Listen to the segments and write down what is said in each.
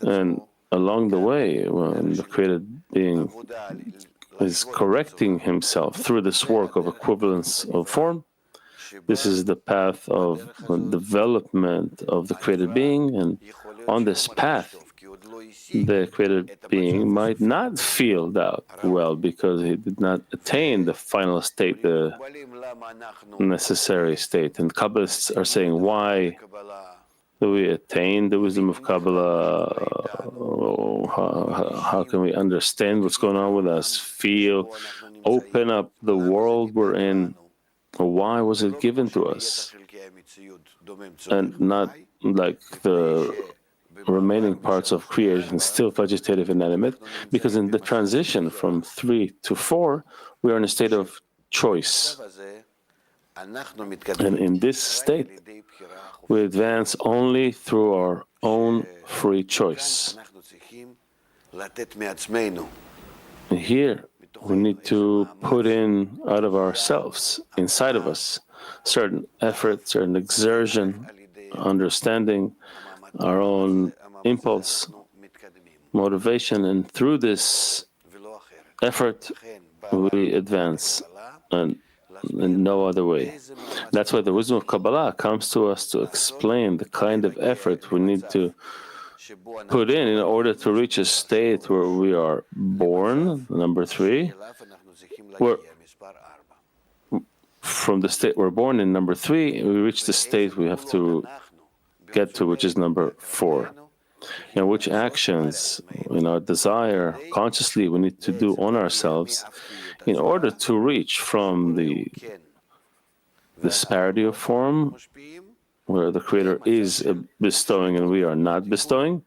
And along the way, when the created being is correcting himself through this work of equivalence of form, this is the path of development of the created being. And on this path, the created being might not feel that well because he did not attain the final state, the necessary state. And Kabbalists are saying, why do we attain the wisdom of Kabbalah? How can we understand what's going on with us? Feel, open up the world we're in. Why was it given to us? And not like the remaining parts of creation, still vegetative and animate, because in the transition from 3 to 4, we are in a state of choice. And in this state, we advance only through our own free choice. And here, we need to put in out of ourselves, inside of us, certain effort, certain exertion, understanding, our own impulse, motivation, and through this effort, we advance, and in no other way. That's why the wisdom of Kabbalah comes to us to explain the kind of effort we need to put in order to reach a state where we are born, number 3, where from the state we're born in, number 3, we reach the state we have to get to, which is number 4. And which actions in our desire, consciously, we need to do on ourselves in order to reach from the disparity of form, where the Creator is bestowing and we are not bestowing,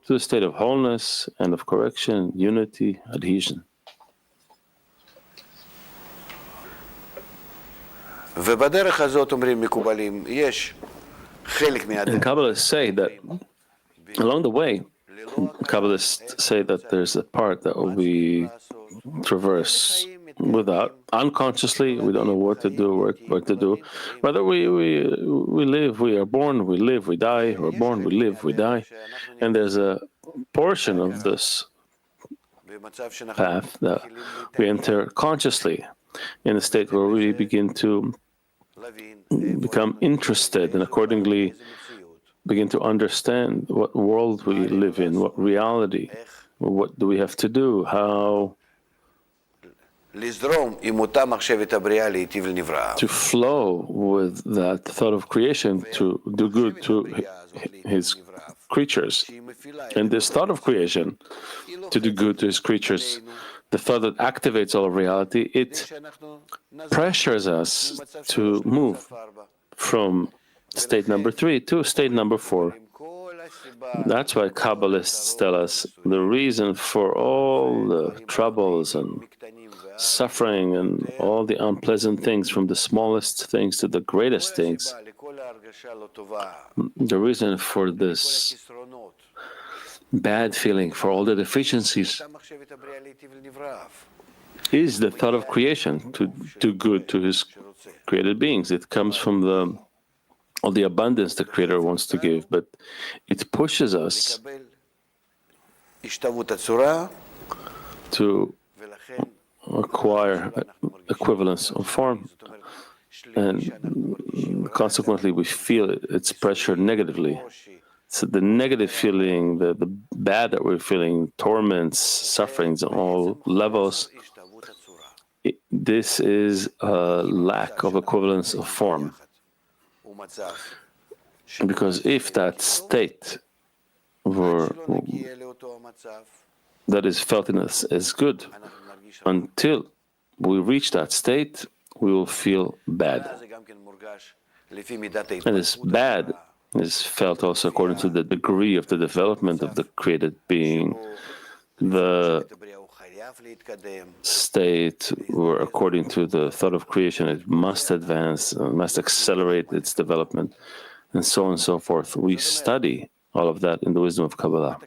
to a state of wholeness and of correction, unity, adhesion. And Kabbalists say that along the way, Kabbalists say that there's a part that we traverse without, unconsciously, we don't know what to do, what to do. Rather, we live, we are born, we live, we die, we're born, we live, we die. And there's a portion of this path that we enter consciously in a state where we begin to become interested and accordingly begin to understand what world we live in, what reality, what do we have to do, how to flow with that thought of creation to do good to his creatures. And this thought of creation to do good to his creatures, the thought that activates all of reality, it pressures us to move from state number 3 to state number 4. That's why Kabbalists tell us the reason for all the troubles and suffering and all the unpleasant things, from the smallest things to the greatest things. The reason for this bad feeling, for all the deficiencies, is the thought of creation to do good to his created beings. It comes from all the abundance the Creator wants to give, but it pushes us to acquire equivalence of form, and consequently we feel its pressure negatively. So the negative feeling, the bad that we're feeling, torments, sufferings on all levels, this is a lack of equivalence of form. Because if that state that is felt in us as good, until we reach that state, we will feel bad. And this bad is felt also according to the degree of the development of the created being, the state where, according to the thought of creation, it must advance, must accelerate its development, and so on and so forth. We study all of that in the wisdom of Kabbalah.